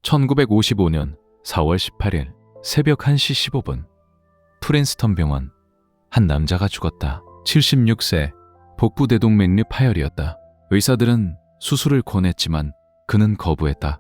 1955년 4월 18일 새벽 1시 15분 프린스턴 병원. 한 남자가 죽었다. 76세 복부 대동맥류 파열이었다. 의사들은 수술을 권했지만 그는 거부했다.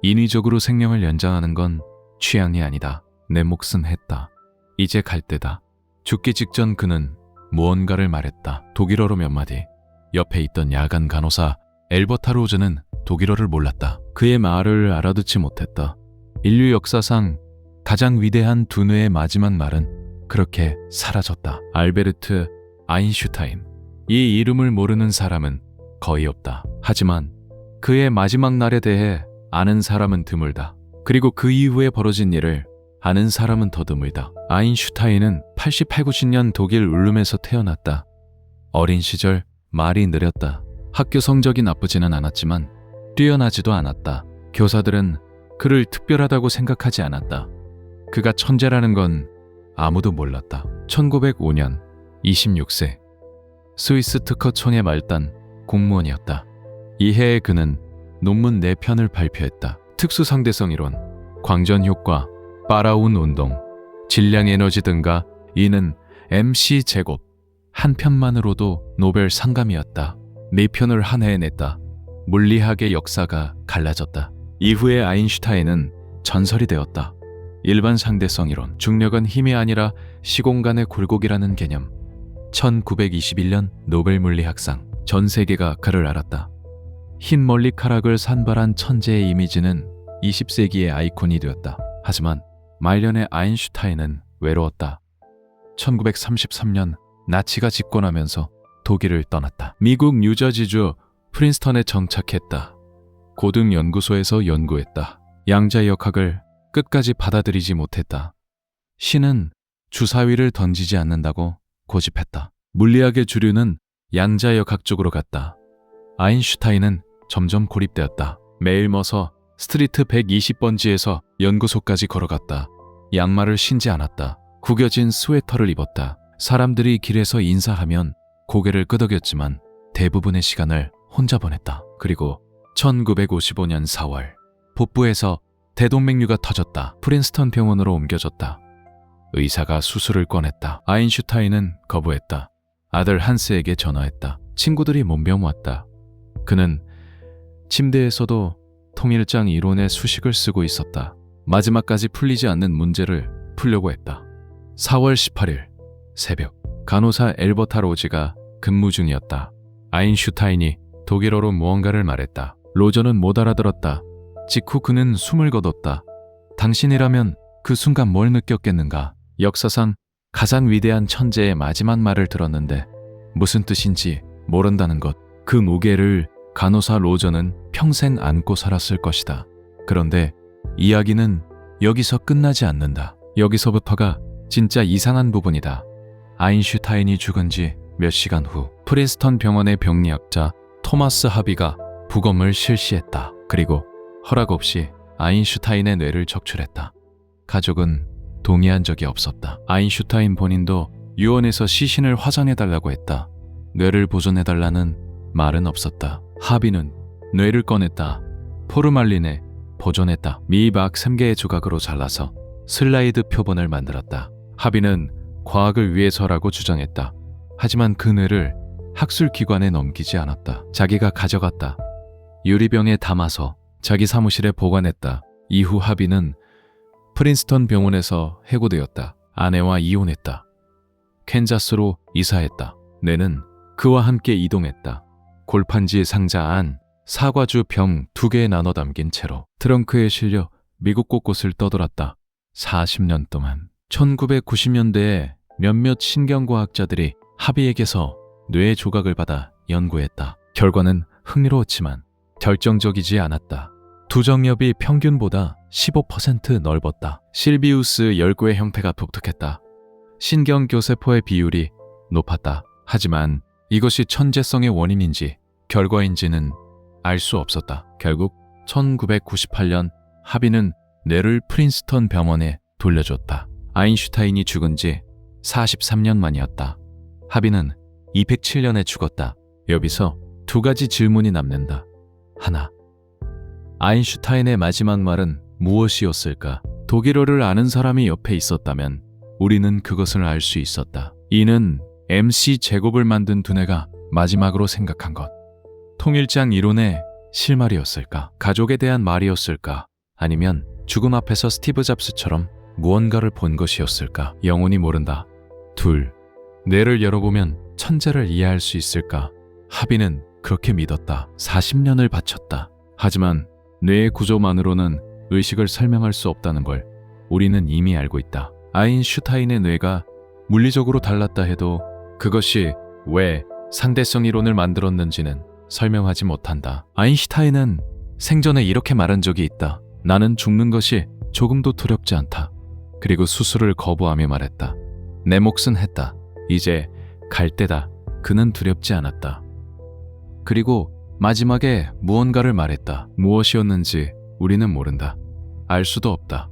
인위적으로 생명을 연장하는 건 취향이 아니다. 내 몫은 했다. 이제 갈 때다. 죽기 직전 그는 무언가를 말했다. 독일어로 몇 마디. 옆에 있던 야간 간호사 엘버타 로즈는 독일어를 몰랐다. 그의 말을 알아듣지 못했다. 인류 역사상 가장 위대한 두 뇌의 마지막 말은 그렇게 사라졌다. 알베르트 아인슈타인. 이 이름을 모르는 사람은 거의 없다. 하지만 그의 마지막 날에 대해 아는 사람은 드물다. 그리고 그 이후에 벌어진 일을 아는 사람은 더 드물다. 아인슈타인은 88, 90년 독일 울름에서 태어났다. 어린 시절 말이 느렸다. 학교 성적이 나쁘지는 않았지만 뛰어나지도 않았다. 교사들은 그를 특별하다고 생각하지 않았다. 그가 천재라는 건 아무도 몰랐다. 1905년 26세 스위스 특허청의 말단 공무원이었다. 이해에 그는 논문 4편을 발표했다. 특수상대성 이론, 광전효과, 파라운 운동, 질량에너지 등과 이는 MC 제곱 한 편만으로도 노벨 상감이었다. 4편을 한 해에 냈다. 물리학의 역사가 갈라졌다. 이후에 아인슈타인은 전설이 되었다. 일반 상대성 이론, 중력은 힘이 아니라 시공간의 굴곡이라는 개념. 1921년 노벨 물리학상. 전 세계가 그를 알았다. 흰 머리카락을 산발한 천재의 이미지는 20세기의 아이콘이 되었다. 하지만 말년의 아인슈타인은 외로웠다. 1933년 나치가 집권하면서 독일을 떠났다. 미국 뉴저지주 프린스턴에 정착했다. 고등연구소에서 연구했다. 양자역학을 끝까지 받아들이지 못했다. 신은 주사위를 던지지 않는다고 고집했다. 물리학의 주류는 양자역학 쪽으로 갔다. 아인슈타인은 점점 고립되었다. 매일 머서 스트리트 120번지에서 연구소까지 걸어갔다. 양말을 신지 않았다. 구겨진 스웨터를 입었다. 사람들이 길에서 인사하면 고개를 끄덕였지만 대부분의 시간을 혼자 보냈다. 그리고 1955년 4월 복부에서 대동맥류가 터졌다. 프린스턴 병원으로 옮겨졌다. 의사가 수술을 권했다. 아인슈타인은 거부했다. 아들 한스에게 전화했다. 친구들이 몸병 왔다. 그는 침대에서도 통일장 이론의 수식을 쓰고 있었다. 마지막까지 풀리지 않는 문제를 풀려고 했다. 4월 18일 새벽 간호사 엘버타 로즈가 근무 중이었다. 아인슈타인이 독일어로 무언가를 말했다. 로저는 못 알아들었다. 직후 그는 숨을 거뒀다. 당신이라면 그 순간 뭘 느꼈겠는가? 역사상 가장 위대한 천재의 마지막 말을 들었는데 무슨 뜻인지 모른다는 것. 그 무게를 간호사 로저는 평생 안고 살았을 것이다. 그런데 이야기는 여기서 끝나지 않는다. 여기서부터가 진짜 이상한 부분이다. 아인슈타인이 죽은 지 몇 시간 후 프린스턴 병원의 병리학자 토마스 하비가 부검을 실시했다. 그리고 허락 없이 아인슈타인의 뇌를 적출했다. 가족은 동의한 적이 없었다. 아인슈타인 본인도 유언에서 시신을 화장해달라고 했다. 뇌를 보존해달라는 말은 없었다. 하비는 뇌를 꺼냈다. 포르말린에 보존했다. 미박 3개의 조각으로 잘라서 슬라이드 표본을 만들었다. 하비는 과학을 위해서라고 주장했다. 하지만 그 뇌를 학술기관에 넘기지 않았다. 자기가 가져갔다. 유리병에 담아서 자기 사무실에 보관했다. 이후 하비는 프린스턴 병원에서 해고되었다. 아내와 이혼했다. 캔자스로 이사했다. 뇌는 그와 함께 이동했다. 골판지 상자 안 사과주 병 2개 나눠 담긴 채로 트렁크에 실려 미국 곳곳을 떠돌았다. 40년 동안. 1990년대에 몇몇 신경과학자들이 하비에게서 뇌 조각을 받아 연구했다. 결과는 흥미로웠지만 결정적이지 않았다. 두정엽이 평균보다 15% 넓었다. 실비우스 열구의 형태가 독특했다. 신경교세포의 비율이 높았다. 하지만 이것이 천재성의 원인인지 결과인지는 알 수 없었다. 결국 1998년 하비는 뇌를 프린스턴 병원에 돌려줬다. 아인슈타인이 죽은 지 43년 만이었다. 하비는 207년에 죽었다. 여기서 2가지 질문이 남는다. 하나, 아인슈타인의 마지막 말은 무엇이었을까? 독일어를 아는 사람이 옆에 있었다면 우리는 그것을 알 수 있었다. 이는 MC 제곱을 만든 두뇌가 마지막으로 생각한 것. 통일장 이론의 실말이었을까? 가족에 대한 말이었을까? 아니면 죽음 앞에서 스티브 잡스처럼 무언가를 본 것이었을까? 영원히 모른다. 둘, 뇌를 열어보면 천재를 이해할 수 있을까? 하비는 그렇게 믿었다. 40년을 바쳤다. 하지만 뇌의 구조만으로는 의식을 설명할 수 없다는 걸 우리는 이미 알고 있다. 아인슈타인의 뇌가 물리적으로 달랐다 해도 그것이 왜 상대성 이론을 만들었는지는 설명하지 못한다. 아인슈타인은 생전에 이렇게 말한 적이 있다. 나는 죽는 것이 조금도 두렵지 않다. 그리고 수술을 거부하며 말했다. 내 몫은 했다. 이제 갈 때다. 그는 두렵지 않았다. 그리고 마지막에 무언가를 말했다. 무엇이었는지 우리는 모른다. 알 수도 없다.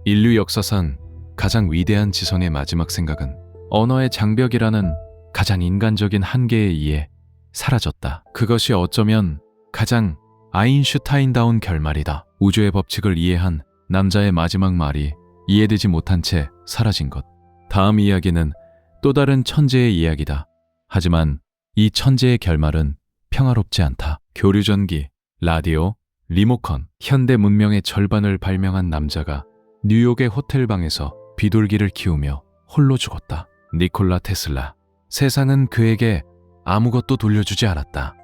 인류 역사상 가장 위대한 지성의 마지막 생각은 언어의 장벽이라는 가장 인간적인 한계에 의해 사라졌다. 그것이 어쩌면 가장 아인슈타인다운 결말이다. 우주의 법칙을 이해한 남자의 마지막 말이 이해되지 못한 채 사라진 것. 다음 이야기는 또 다른 천재의 이야기다. 하지만 이 천재의 결말은 평화롭지 않다. 교류전기, 라디오, 리모컨, 현대 문명의 절반을 발명한 남자가 뉴욕의 호텔방에서 비둘기를 키우며 홀로 죽었다. 니콜라 테슬라. 세상은 그에게 아무것도 돌려주지 않았다.